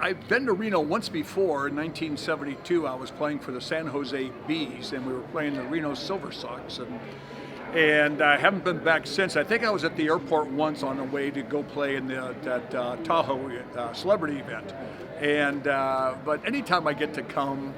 I've been to Reno once before. In 1972, I was playing for the San Jose Bees, and we were playing the Reno Silver Sox, and I haven't been back since. I think I was at the airport once on the way to go play in that Tahoe celebrity event. But anytime I get to come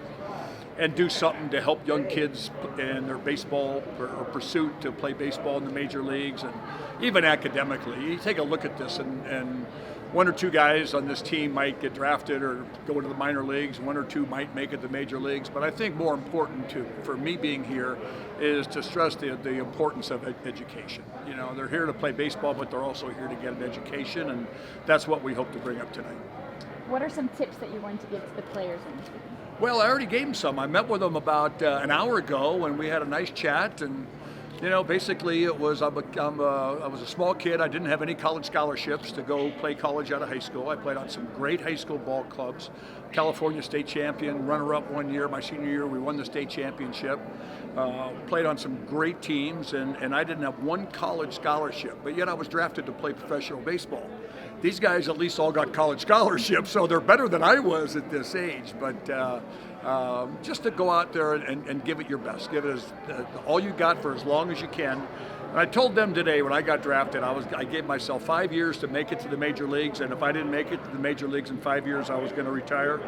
and do something to help young kids in their baseball or pursuit to play baseball in the major leagues, and even academically, you take a look at this, and one or two guys on this team might get drafted or go to the minor leagues. One or two might make it to the major leagues. But I think more important for me being here is to stress the importance of education. You know, they're here to play baseball, but they're also here to get an education, and that's what we hope to bring up tonight. What are some tips that you're going to give to the players in this meeting? Well, I already gave them some. I met with them about an hour ago, and we had a nice chat. And you know, basically, it was I was a small kid. I didn't have any college scholarships to go play college out of high school. I played on some great high school ball clubs. California state champion, runner-up one year. My senior year, we won the state championship. Played on some great teams, and I didn't have one college scholarship, but yet I was drafted to play professional baseball. These guys at least all got college scholarships, so they're better than I was at this age. But just to go out there and give it your best, give it all you got for as long as you can. And I told them today when I got drafted, I gave myself 5 years to make it to the major leagues, and if I didn't make it to the major leagues in 5 years, I was going to retire.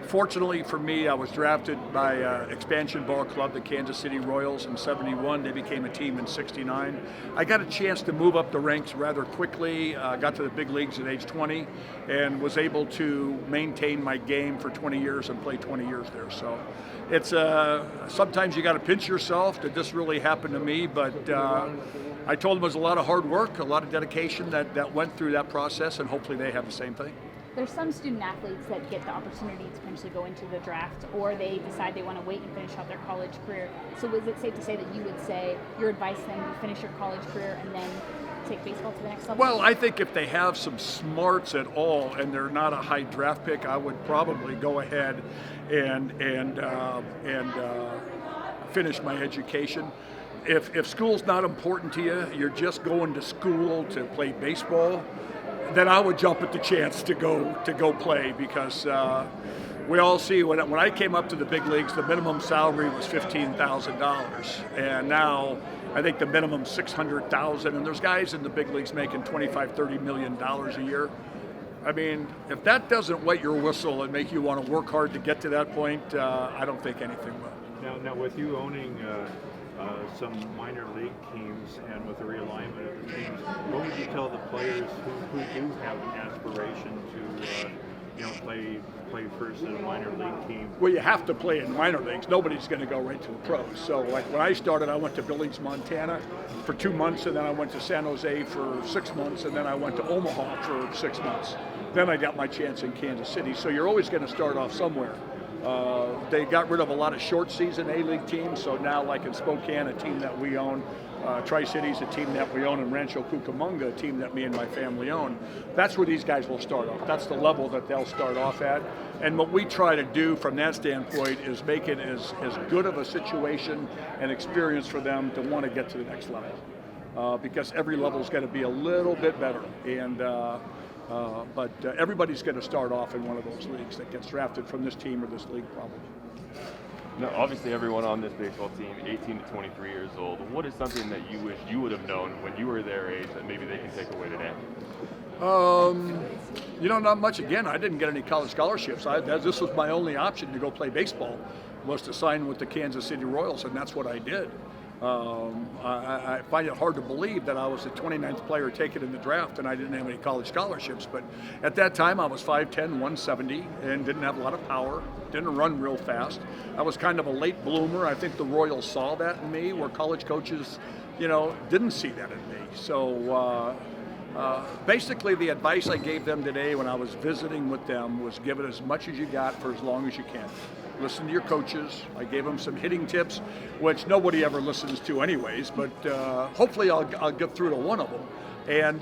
Fortunately for me, I was drafted by expansion ball club, the Kansas City Royals, in '71. They became a team in '69. I got a chance to move up the ranks rather quickly, got to the big leagues at age 20, and was able to maintain my game for 20 years and play 20 years there. So it's sometimes you got to pinch yourself. Did this really happen to me? But I told them it was a lot of hard work, a lot of dedication that went through that process, and hopefully they have the same thing. There's some student athletes that get the opportunity to potentially go into the draft, or they decide they want to wait and finish out their college career. So is it safe to say that you would say your advice then, you finish your college career and then take baseball to the next level? Well, I think if they have some smarts at all and they're not a high draft pick, I would probably go ahead and finish my education. If school's not important to you, you're just going to school to play baseball, then I would jump at the chance to go play, because we all see when I came up to the big leagues, the minimum salary was $15,000, and now I think the minimum $600,000, and there's guys in the big leagues making $25-30 million a year. I mean, if that doesn't wet your whistle and make you want to work hard to get to that point, I don't think anything will. Now with you owning some minor league teams and with the realignment of the teams, what would you tell the players who do have an aspiration to play first in a minor league team? Well, you have to play in minor leagues. Nobody's going to go right to the pros. So like when I started, I went to Billings, Montana for 2 months, and then I went to San Jose for 6 months, and then I went to Omaha for 6 months. Then I got my chance in Kansas City. So you're always going to start off somewhere. They got rid of a lot of short season A-League teams, so now like in Spokane, a team that we own, Tri-Cities, a team that we own, and Rancho Cucamonga, a team that me and my family own. That's where these guys will start off. That's the level that they'll start off at. And what we try to do from that standpoint is make it as good of a situation and experience for them to want to get to the next level. Because every level's got to be a little bit better. But everybody's going to start off in one of those leagues that gets drafted from this team or this league, probably. Now, obviously, everyone on this baseball team, 18 to 23 years old, what is something that you wish you would have known when you were their age that maybe they can take away today? Not much. Again, I didn't get any college scholarships. This was my only option to go play baseball, was to sign with the Kansas City Royals, and that's what I did. I find it hard to believe that I was the 29th player taken in the draft and I didn't have any college scholarships. But at that time, I was 5'10", 170, and didn't have a lot of power, didn't run real fast. I was kind of a late bloomer. I think the Royals saw that in me, where college coaches, didn't see that in me. So basically, the advice I gave them today when I was visiting with them was give it as much as you got for as long as you can. Listen to your coaches. I gave them some hitting tips, which nobody ever listens to anyways, but hopefully I'll get through to one of them. And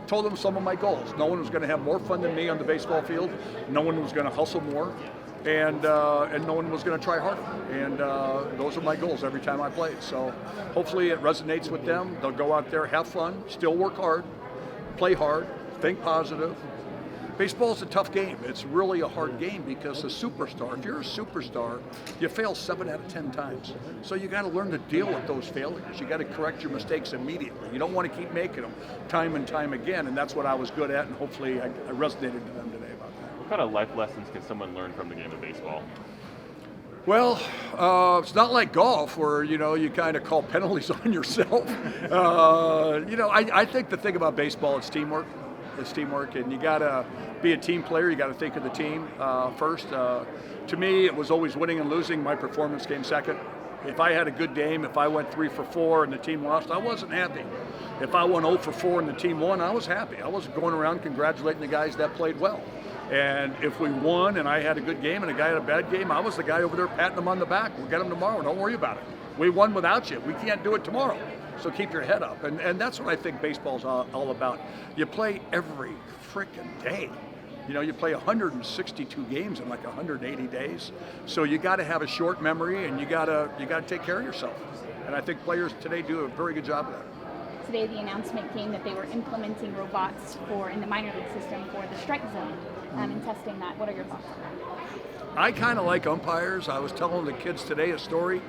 told them some of my goals. No one was going to have more fun than me on the baseball field. No one was going to hustle more. And no one was going to try harder. And those are my goals every time I played. So hopefully it resonates with them. They'll go out there, have fun, still work hard, play hard, think positive, Baseball's a tough game. It's really a hard game because a superstar, if you're a superstar, you fail 7 out of 10 times. So you got to learn to deal with those failures. You got to correct your mistakes immediately. You don't want to keep making them time and time again, and that's what I was good at, and hopefully I resonated to them today about that. What kind of life lessons can someone learn from the game of baseball? Well, it's not like golf where, you kind of call penalties on yourself. I think the thing about baseball is teamwork. It's teamwork, and you got to be a team player. You got to think of the team first. To me, it was always winning and losing. My performance came second. If I had a good game, if I went 3 for 4 and the team lost, I wasn't happy. If I went 0 for 4 and the team won, I was happy. I wasn't going around congratulating the guys that played well. And if we won and I had a good game and a guy had a bad game, I was the guy over there patting him on the back. We'll get him tomorrow. Don't worry about it. We won without you. We can't do it tomorrow. So keep your head up. And that's what I think baseball's all about. You play every freaking day. You play 162 games in like 180 days. So you got to have a short memory, and you got to take care of yourself. And I think players today do a very good job of that. Today the announcement came that they were implementing robots in the minor league system for the strike zone and testing that. What are your thoughts on that? I kind of like umpires. I was telling the kids today a story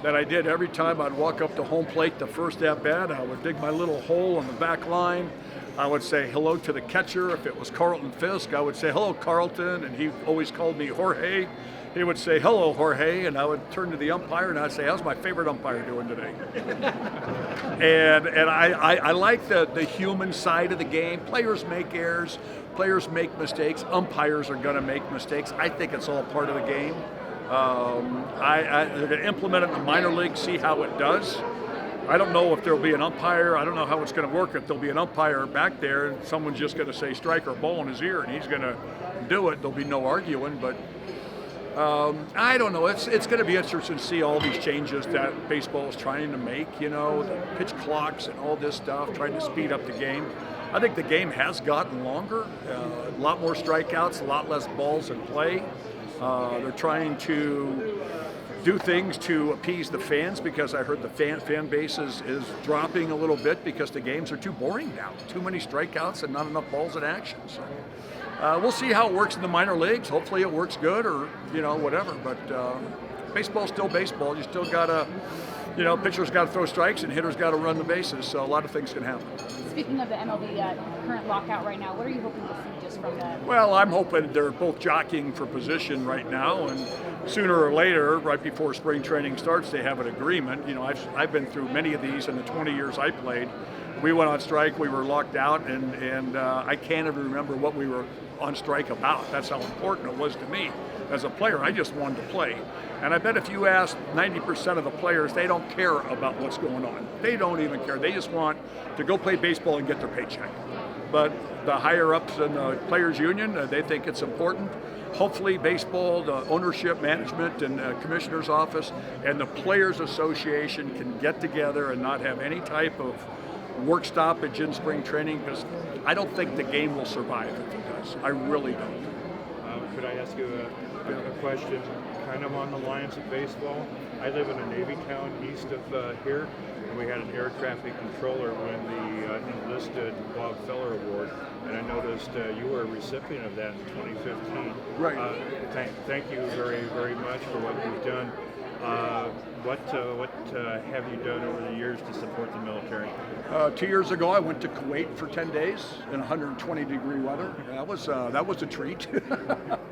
that I did every time I'd walk up to home plate the first at bat. I would dig my little hole in the back line. I would say hello to the catcher. If it was Carlton Fisk, I would say hello, Carlton, and he always called me Jorge. He would say hello, Jorge, and I would turn to the umpire and I'd say, how's my favorite umpire doing today? and I like the human side of the game. Players make errors, players make mistakes, umpires are going to make mistakes. I think it's all part of the game. They're going to implement it in the minor league, see how it does. I don't know if there'll be an umpire. I don't know how it's going to work if there'll be an umpire back there and someone's just going to say strike or ball in his ear and he's going to do it. There'll be no arguing, but I don't know. It's going to be interesting to see all these changes that baseball is trying to make, the pitch clocks and all this stuff, trying to speed up the game. I think the game has gotten longer, a lot more strikeouts, a lot less balls in play. They're trying to do things to appease the fans because I heard the fan base is dropping a little bit because the games are too boring now. Too many strikeouts and not enough balls in action. So we'll see how it works in the minor leagues. Hopefully it works good or, whatever. But baseball's still baseball. You still got to, pitchers got to throw strikes and hitters got to run the bases. So a lot of things can happen. Speaking of the MLB current lockout right now, what are you hoping to see just from that? Well, I'm hoping they're both jockeying for position right now, and sooner or later, right before spring training starts, they have an agreement. I've been through many of these in the 20 years I played. We went on strike, we were locked out, and I can't even remember what we were on strike about. That's how important it was to me. As a player, I just wanted to play. And I bet if you ask 90% of the players, they don't care about what's going on. They don't even care. They just want to go play baseball and get their paycheck. But the higher ups in the players union, they think it's important. Hopefully baseball, the ownership, management, and commissioner's office and the players association can get together and not have any type of work stoppage in spring training, because I don't think the game will survive if it does. I really don't. Could I ask you a question kind of on the lines of baseball? I live in a Navy town east of here, and we had an air traffic controller win the enlisted Bob Feller Award, and I noticed you were a recipient of that in 2015. Right. Thank you very, very much for what you've done. What have you done over the years to support the military? 2 years ago, I went to Kuwait for 10 days in 120-degree weather. That was a treat.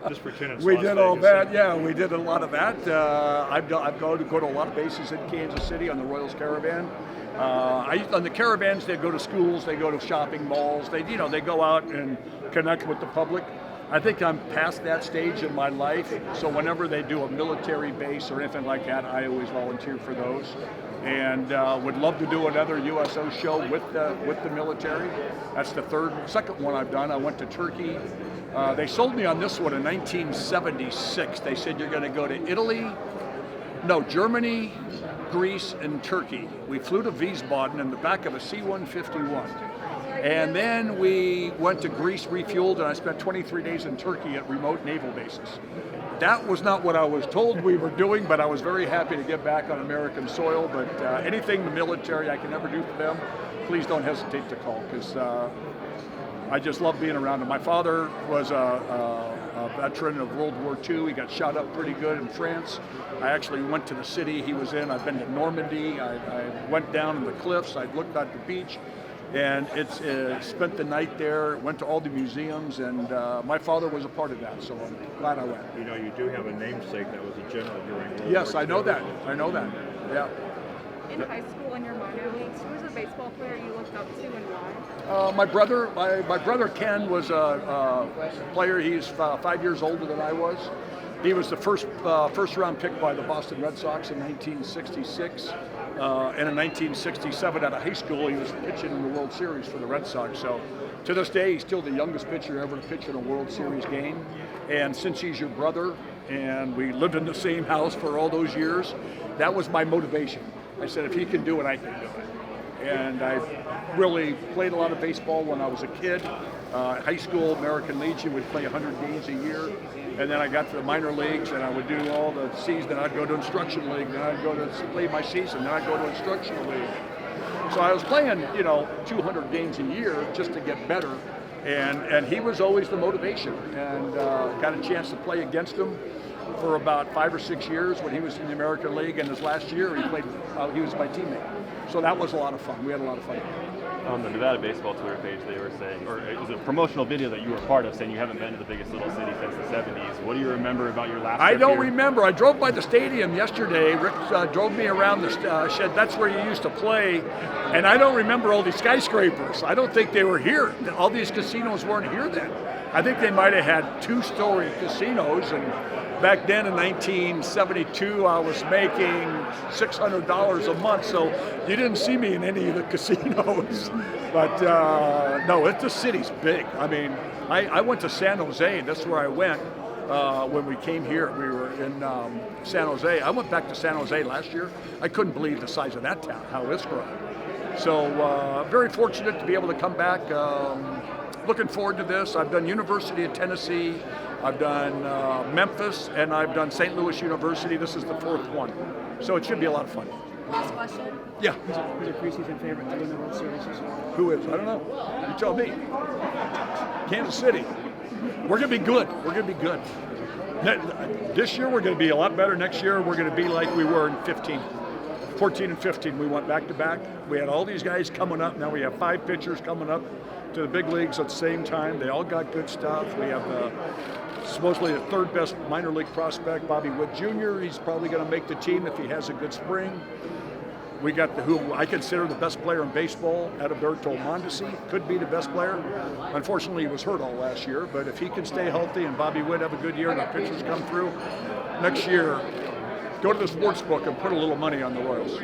Just pretend it's We Las did all Vegas. that. Yeah, we did a lot of that. I've go to a lot of bases in Kansas City on the Royals Caravan. On the caravans, they go to schools, they go to shopping malls. They go out and connect with the public. I think I'm past that stage in my life, so whenever they do a military base or anything like that, I always volunteer for those, and would love to do another USO show with the military. That's the second one I've done. I went to Turkey. They sold me on this one in 1976. They said you're going to go to Germany, Greece, and Turkey. We flew to Wiesbaden in the back of a C-151. And then we went to Greece, refueled, and I spent 23 days in Turkey at remote naval bases. That was not what I was told we were doing, but I was very happy to get back on American soil. But anything the military I can ever do for them, please don't hesitate to call, because I just love being around him. My father was a veteran of World War II. He got shot up pretty good in France. I actually went to the city he was in. I've been to Normandy. I went down in the cliffs. I looked at the beach, and spent the night there. Went to all the museums, and my father was a part of that. So I'm glad I went. You know, you do have a namesake that was a general during World Yes, War I know II. that. I know that. Yeah. In high school, in your minor leagues, who was a baseball player you looked up to and why? My brother Ken was a player. He's 5 years older than I was. He was the first round pick by the Boston Red Sox in 1966. And in 1967 at a high school, he was pitching in the World Series for the Red Sox. So to this day, he's still the youngest pitcher ever to pitch in a World Series game. And since he's your brother, and we lived in the same house for all those years, that was my motivation. I said, if he can do it, I can do it. And I really played a lot of baseball when I was a kid. High school, American Legion, would play 100 games a year. And then I got to the minor leagues, and I would do all the season. Then I'd go to instruction league. Then I'd go to play my season. Then I'd go to instructional league. So I was playing, 200 games a year just to get better. And he was always the motivation. And got a chance to play against him for about 5 or 6 years when he was in the American League. And his last year, he was my teammate. So that was a lot of fun. We had a lot of fun. On the Nevada Baseball Twitter page, they were saying, or it was a promotional video that you were part of, saying you haven't been to the biggest little city since the 70s. What do you remember about your last I trip don't here? remember. I drove by the stadium yesterday. Rick drove me around the shed. That's where you used to play. And I don't remember all these skyscrapers. I don't think they were here. All these casinos weren't here then. I think they might have had 2-story casinos. And back then in 1972, I was making $600 a month. So you didn't see me in any of the casinos. But no, the city's big. I mean, I went to San Jose. That's where I went when we came here. We were in San Jose. I went back to San Jose last year. I couldn't believe the size of that town, how it's grown. So very fortunate to be able to come back. Looking forward to this. I've done University of Tennessee, I've done Memphis, and I've done St. Louis University. This is the 4th one. So it should be a lot of fun. Last question. Yeah. Who's your preseason favorite to win the World Series this year? Who is? I don't know. You tell me. Kansas City. We're going to be good. We're going to be good. This year we're going to be a lot better. Next year we're going to be like we were in 15. 14 and 15, we went back-to-back. We had all these guys coming up. Now we have 5 pitchers coming up to the big leagues at the same time. They all got good stuff. We have supposedly the 3rd best minor league prospect, Bobby Witt Jr. He's probably going to make the team if he has a good spring. We got who I consider the best player in baseball, Adalberto Mondesi, could be the best player. Unfortunately, he was hurt all last year, but if he can stay healthy and Bobby Witt have a good year and our pitchers come through, next year, go to the sports book and put a little money on the Royals.